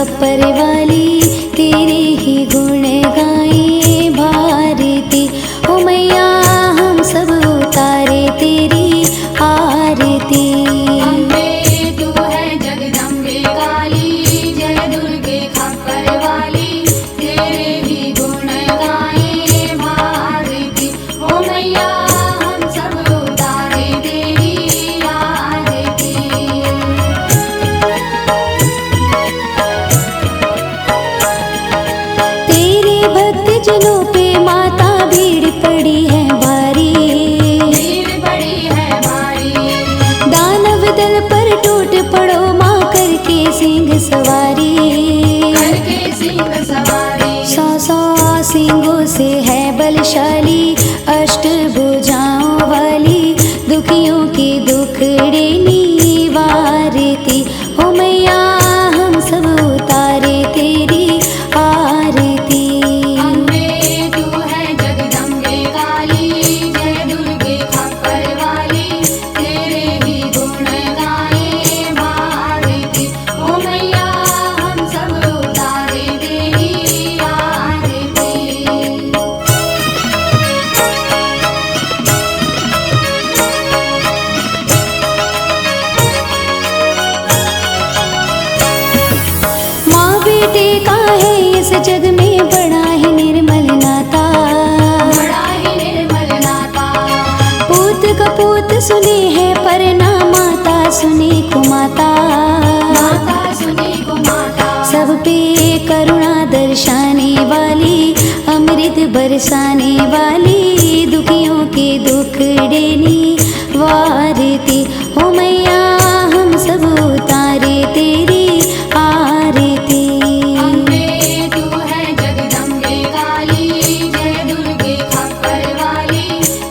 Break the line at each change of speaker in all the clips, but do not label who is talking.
खप्पर वाली तेरे ही गुण गाए भारती। ओ मैया हम सब उतारे तेरी आरती।
अम्बे तू है जगदम्बे काली, जय दुर्गे खप्पर वाली तेरे ही गुण गाए भारती। ओ मैया हम सब उतारे तेरी आरती।
तेरे भक्त जनों पे माता भीड़ पड़ी है भारी,
भीड़ पड़ी है भारी।
दानव दल पर टूट पड़ो माँ करके सिंह सवारी।
करके सिंह सवारी।
सौ सौ सिंहों से है बलशाली, अष्ट भुजाओं वाली दुखियों के दुखड़े निवारती। ओ मैया हम सब उतारे तेरी आरती।
अम्बे तू है जगदम्बे काली, जय दुर्गे खप्पर वाली तेरे ही गुण गाए भारती। ओ मैया हम सब उतारे तेरी आरती। माँ बेटे का है इस जग में बड़ा ही निर्मल नाता, बड़ा ही निर्मल नाता।
पूत कपूत सुने है पर ना माता सुने कुमाता।
माता सुनी को माता।
सब पे करुणा दर्शाने वाली, अमृत बरसाने वाली दुखियों के दुखड़े निवारती। ओ मैया हम सब उतारे तेरी आरती।
अम्बे तू है जगदम्बे काली, जय दुर्गे खप्पर वाली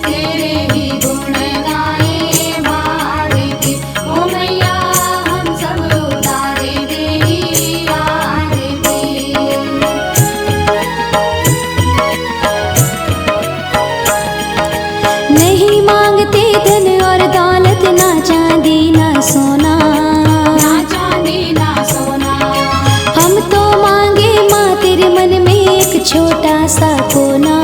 तेरे ही गुण गाए भारती। ओ मैया हम सब उतारे तेरी आरती।
नहीं मांगते धन और दौलत, ना चांदी ना सोना।
ना चांदी ना सोना।
हम तो मांगे माँ तेरे मन में एक छोटा सा कोना।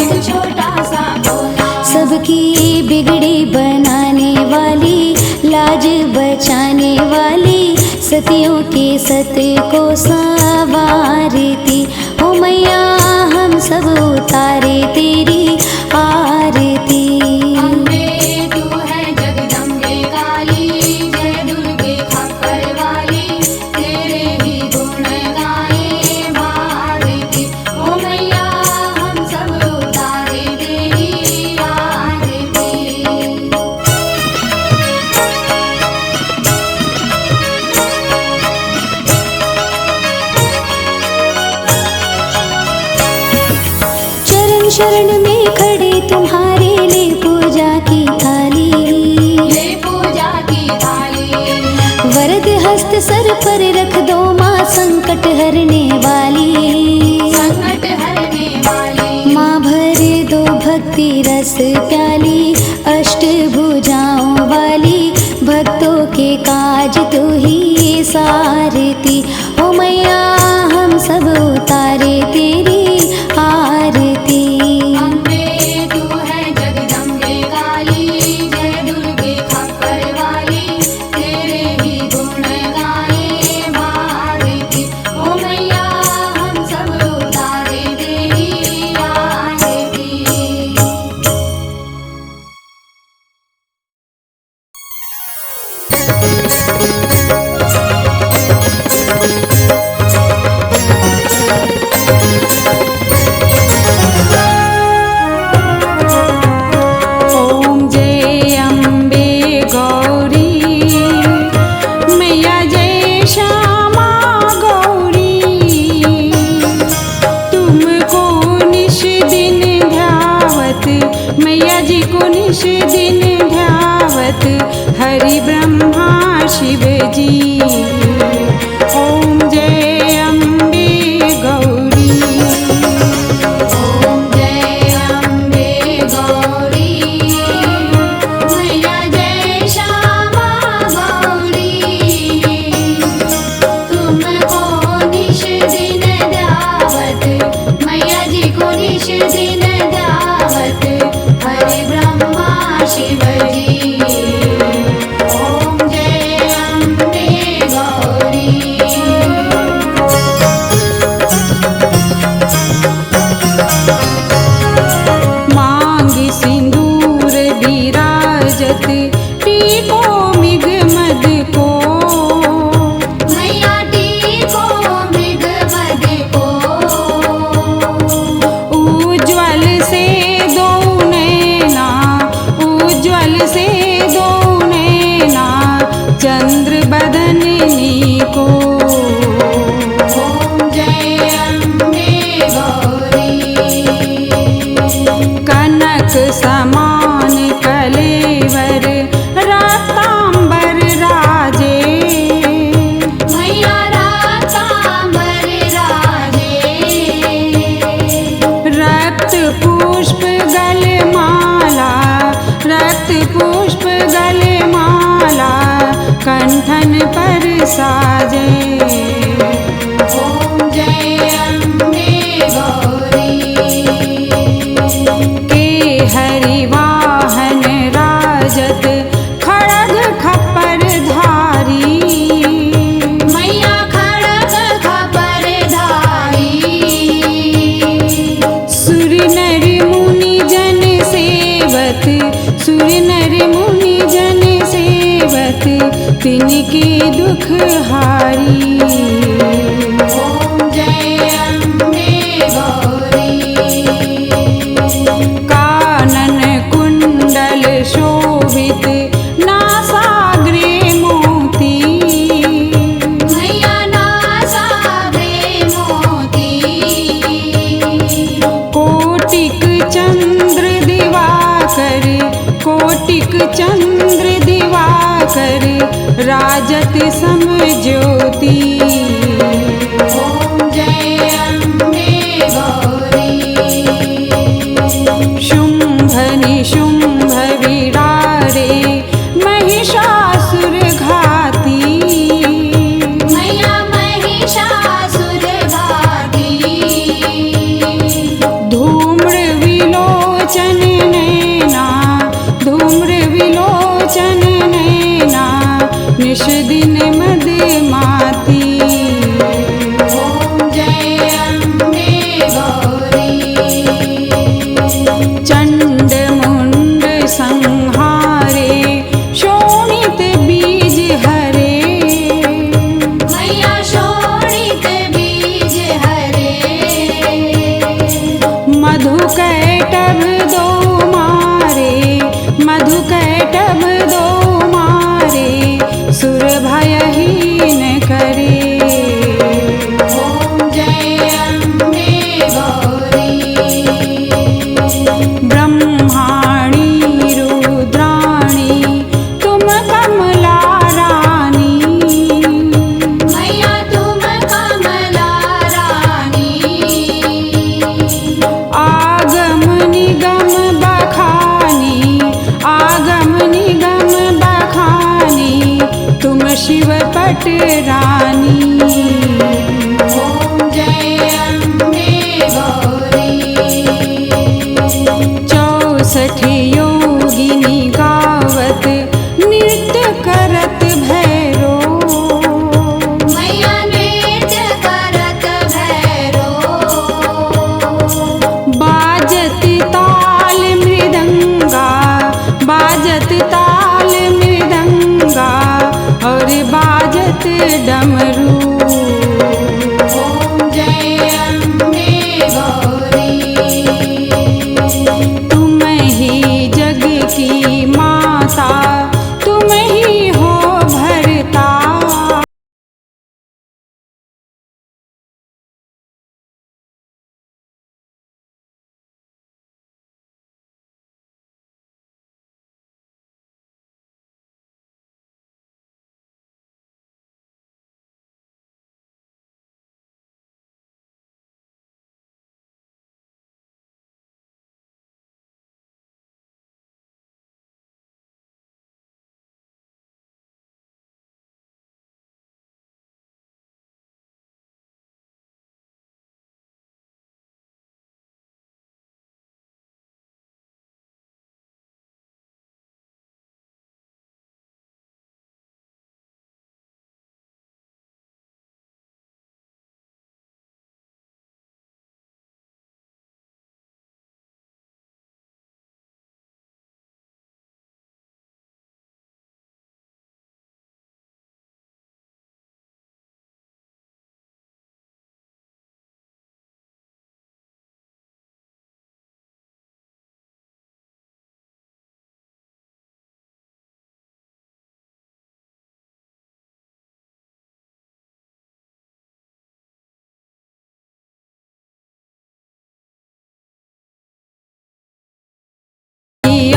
एक छोटा सा कोना।
सबकी बिगड़ी बनाने वाली, लाज बचाने वाली, सतियों के सत को संवारती। ओ मैया हम सब उतारे तेरी आरती।
अम्बे तू है जगदम्बे काली, जय दुर्गे खप्पर वाली तेरे ही गुण गाए भारती। ओ मैया हम सब उतारे तेरी आरती। चरण शरण में खड़े तुम्हारे ले पूजा की थाली। ले पूजा की थाली।
वरद हस्त सर पर रख दो माँ संकट हरने वाली।
संकट हरने वाली।
माँ भर दो भक्ति रस प्याली, अष्ट भुजाओं वाली भक्तों के काज तू ही सारती। ओ मैया हम सब उतारे तेरी आरती।
अम्बे तू है जगदम्बे काली, जय दुर्गे खप्पर वाली तेरे ही गुण गाए भारती। ओ मैया हम सब उतारे तेरी आरती।
हरि ब्रह्मा शिव जी। ओम जय अम्बे गौरी।
ओम जय अम्बे गौरी, मैया जय श्यामा गौरी। तुमको
है।
ओम जय अम्बे गौरी।
के हरिवाहन राजत खड़ग खपर धारी।
मैया खड़ग खपर धारी।
सुर नर मुनि जन सेवत, सुर नर मुनि जन सेवत, तिनके दुख हारी।
ओम जय अम्बे गौरी।
कानन कुंडल शोभित नासाग्रे मोती।
मैया नासाग्रे मोती।
कोटिक चंद्र दिवाकर, कोटिक चंद्र दिवाकर, राजत सम ज्योति।
ओम जय अम्बे गौरी।
शुंभ निशुंभ विरारे महिषासुर घाती।
मैया महिषासुर घाती।
धूम्र विलोचन नैना, धूम्र विलोचन नैना, निश दिन मद माती।
ओम जय अम्बे गौरी।
चंड मुंड संहारे शोणित बीज हरे।
मैया शोणित बीज हरे।
मधु कैटभ दो मारे, मधु कैटभ दो मारे, सुर भयहीन करे।
ओम जय अम्बे गौरी।
ब्रह्माणी रुद्राणी तुम कमला रानी।
मैया तुम कमला रानी।
आगम निगम बखानी, आगम निगम बखानी, तुम शिव पट रानी।
ओम जय अम्बे गौरी।
64 योगिनी गावत नृत्य करत भैरो।
मैया नृत्य करत भैरो।
बाजत ताल मृदंगा, बाजत ताल मृदंगा, और बाजत डमरू।
ओम जय अम्बे गौरी।
तुम ही जग की माता, तुम ही हो भरता।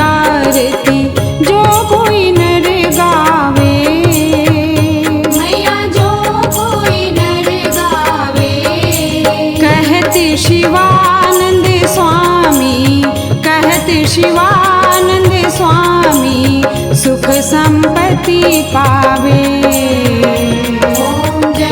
आरती जो कोई नर गावे।
मैया जो कोई नर गावे।
कहते शिवानंद स्वामी, कहते शिवानंद स्वामी, सुख संपत्ति पावे।
ओम जय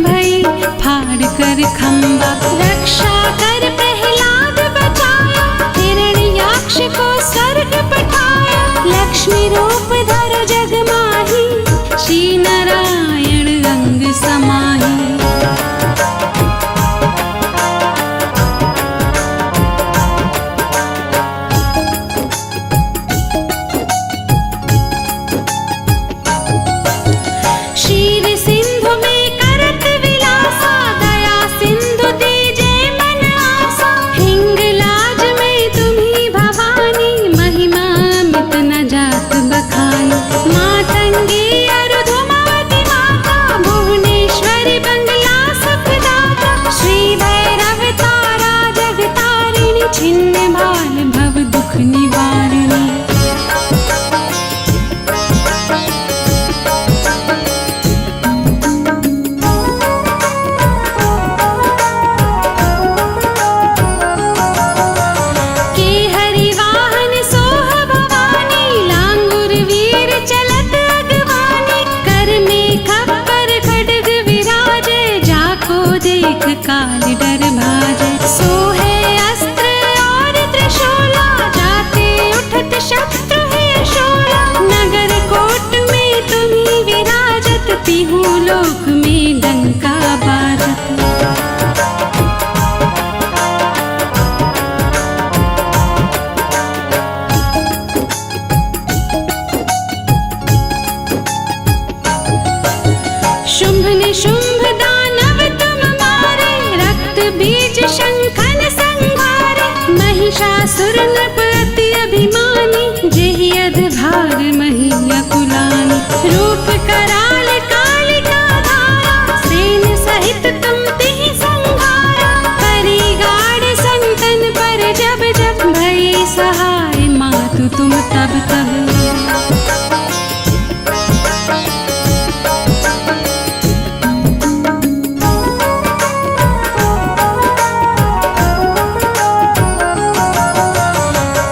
भई फाड़ कर खंबा।
रक्षा कर प्रहलाद बचाया, हिरण्याक्ष को स्वर्ग पठाया। लक्ष्मी रूप धर जग माही,
श्री नारायण अंग समाही।
क्षीर सिंधु में करत विलासा, दया सिंधु दीजे मन आसा।
हिंगलाज में तुम्ही भवानी, महिमा मित न जात बखानी।
मातंगी अरुधुमवती माता, भुवनेश्वरी बंगला सुखदाता। श्री भैरव तारा जगतारिणी,
छिन्न भाल भव दुख निवारिणी।
के हरि वाहन सोह भवानी, लांगुर वीर चलत अगवानी।
कर में खप्पर खड्ग विराजे, जाको देख काल डर भाजे।
सोहे अस्त्र और त्रिशूला, जाते उठत शत्रु है शोला।
नगर कोट में तुम्ही विराजत, तिहु लोक में डंका बाजत।
शुंभ निशुंभ दानव तुम मारे, रक्त बीज शंखन संहारे।
महिषासुर नृप अति अभिमानी, जेहि अधभाग मही अकुलानी।
रूप कराल कालिका धारा, सेन सहित तुम तिहि संहारा।
परी गाड़ संतन पर जब जब, भई सहाय मातु तुम तब तब।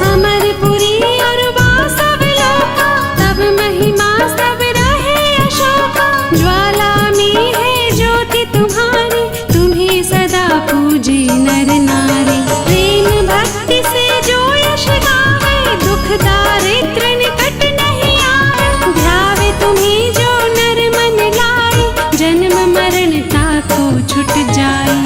अमरपुरी और वासव लोका, तब महिमा सब रहे अशोका।
ज्वाला में है ज्योति तुम्हारी, तुम्हें सदा पूजे नर नारी।
प्रेम भक्ति से जो यश गावे, दुख दारिद्र निकट नहीं आवे।
ध्यावे तुम्हें जो नर मन लाए, जन्म मरण ताको छुट जाए।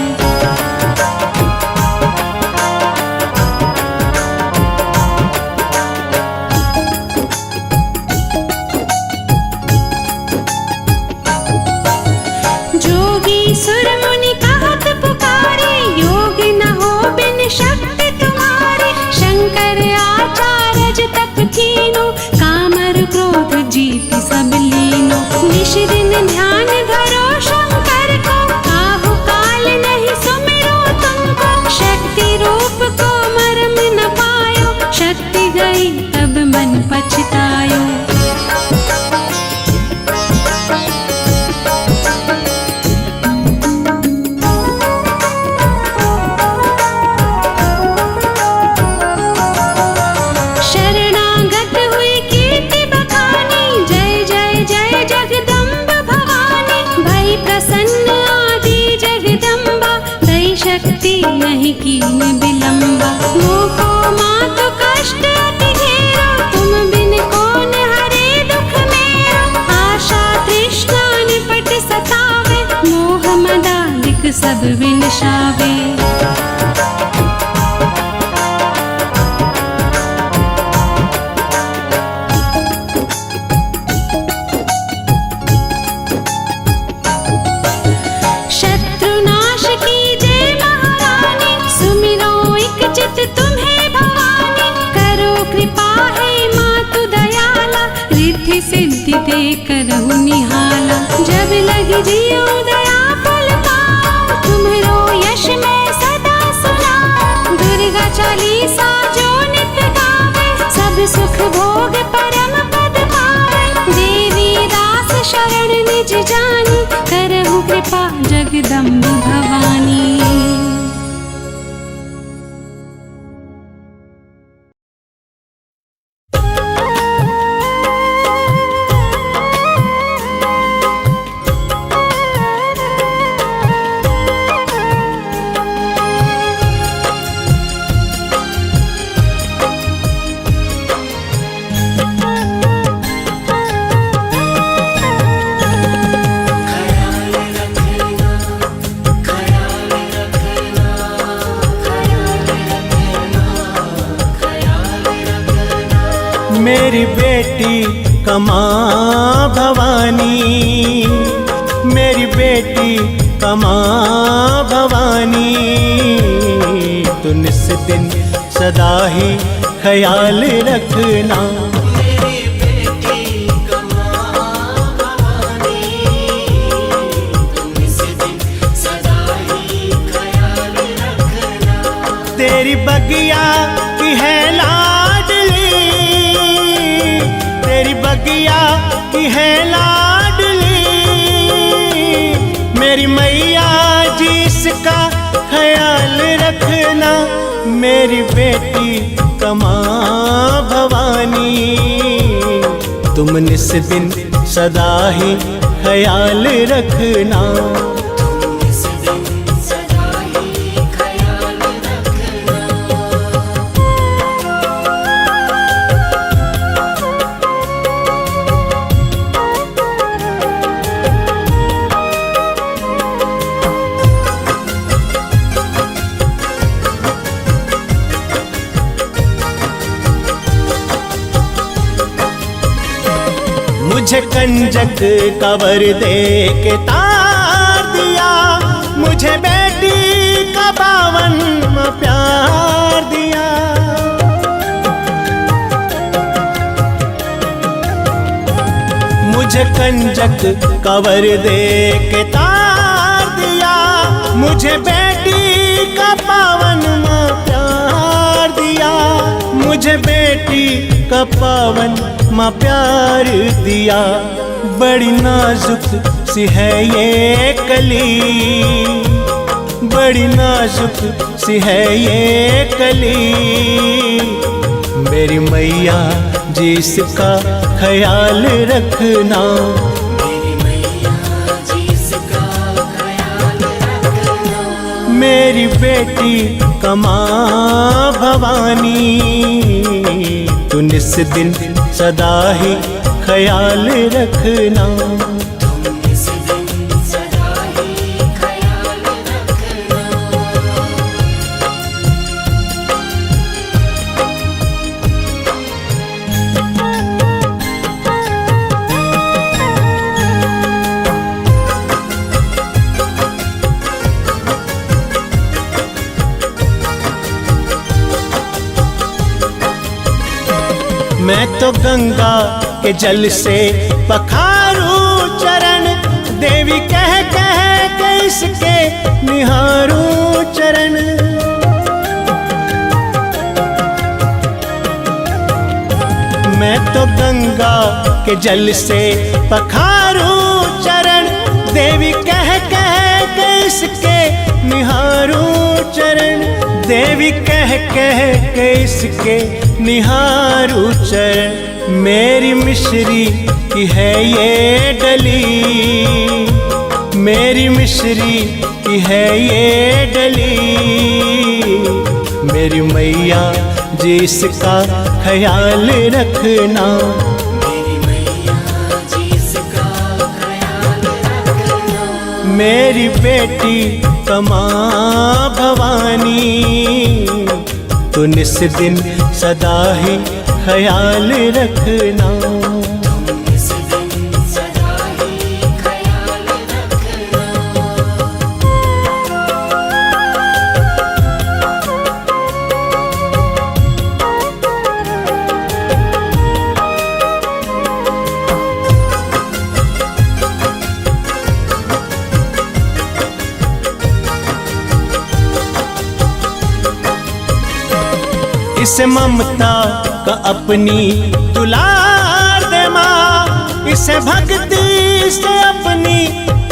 जोगी सुर मुनि कहत पुकारे, योग न हो बिन शक्ति तुम्हारी।
शंकर आचार्य तप कीनो, कामर क्रोध जीत सब लीनो।
निश दिन ध्यान धरो शंकर को, काहु काल नहीं सुमिरो तुमको।
शक्ति रूप को मर्म न पायो, शक्ति गई तब मन पछतायो।
शरणागत हुई कीर्ति बखानी, जय जय जय जगदम्ब भवानी।
भई प्रसन्न आदि जगदम्बा, दई शक्ति नहीं कीन विलंबा।
मोको मातु कष्ट अति घेरा, तुम बिन कौन हरे दुख मेरा।
आशा तृष्णा निपट सतावे, मोह मदालिक सब विनशावे।
शत्रुनाश की जय महारानी, सुमिरो एक चित तुम्हें भवानी।
करो कृपा है मातु दयाला, रिद्धि सिद्धि दे करहु निहाला।
जब लगी जियो दया फल पाओ, तुम्हरो यश मैं सदा सुनाऊं। दुर्गा चालीसा जो नित गावे, सब सुख भोग परम पद पावे।
देवी दास शरण निज जानी, करहु कृपा जगदम्ब भवानी।
बेटी कमा भवानी, मेरी बेटी कमा भवानी, तू निस दिन सदा ही ख्याल रखना।
मेरी बेटी कमा भवानी, तुम इस दिन सदा ही ख्याल रखना।
तेरी बगिया की है लाडली, तेरी बगिया की है लाडली, मेरी मैया जी इसका ख्याल रखना। मेरी बेटी कमा भवानी, तुम निस दिन सदा ही ख्याल रखना।
तुम इस दिन सदा ही ख्याल रखना।
मुझे कंजक का वर दे के तार दिया, मुझे बेटी का 52वां प्यार दिया। मुझे कंजक का वर दे के तार दिया, मुझे बेटी का 52वां प्यार दिया, मुझे बेटी का 52वां प्यार दिया। बड़ी नाजुक सी है ये कली, बड़ी नाजुक सी है ये कली, मेरी मैया जी इसका ख्याल रखना।
मेरी मैया जी इसका ख्याल रखना।
मेरी बेटी कमा भवानी, तू निस दिन सदा ही ख्याल रखना।
तुम इस दिन सदा ही ख्याल रखना।
मैं तो गंगा के जल से पखारूं चरण, देवी कह कह के इसके निहारूं चरण। मैं तो गंगा के जल से पखारूं चरण, देवी कह कह के इसके निहारूं चरण, देवी कह कह के इसके निहारूं चरण। मेरी मिश्री की है ये डली, मेरी मिश्री की है ये डली, मेरी मैया जी इसका ख्याल रखना।
मेरी मैया जी इसका ख्याल रखना।
मेरी बेटी कमा भवानी, तू निस दिन सदा ही ख्याल रखना।
तुम इस दिन सदा ही ख्याल रखना।
इस ममता का अपनी दुलार दे माँ, इसे भक्ति से अपनी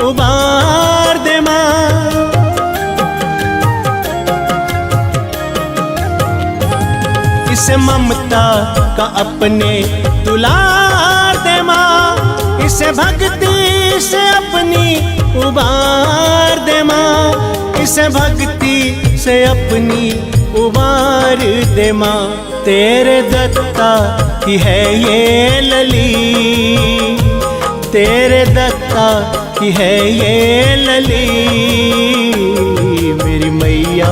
उबार दे माँ। इस ममता का अपने दुलार दे माँ, इसे भक्ति से अपनी उबार दे माँ, इसे भक्ति से अपनी उबार दे माँ। तेरे दत्ता की है ये लली, तेरे दत्ता की है ये लली, मेरी मैया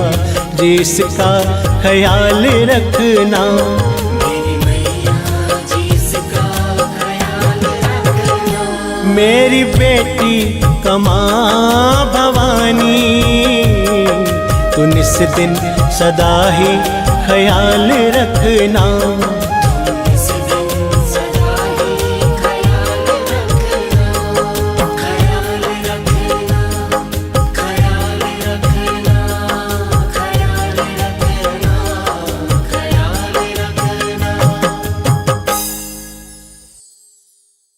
जी इसका ख्याल रखना।
मेरी मैया जी इसका
मेरी बेटी कमा भवानी, तू निस दिन सदा ही ख्याल रखना।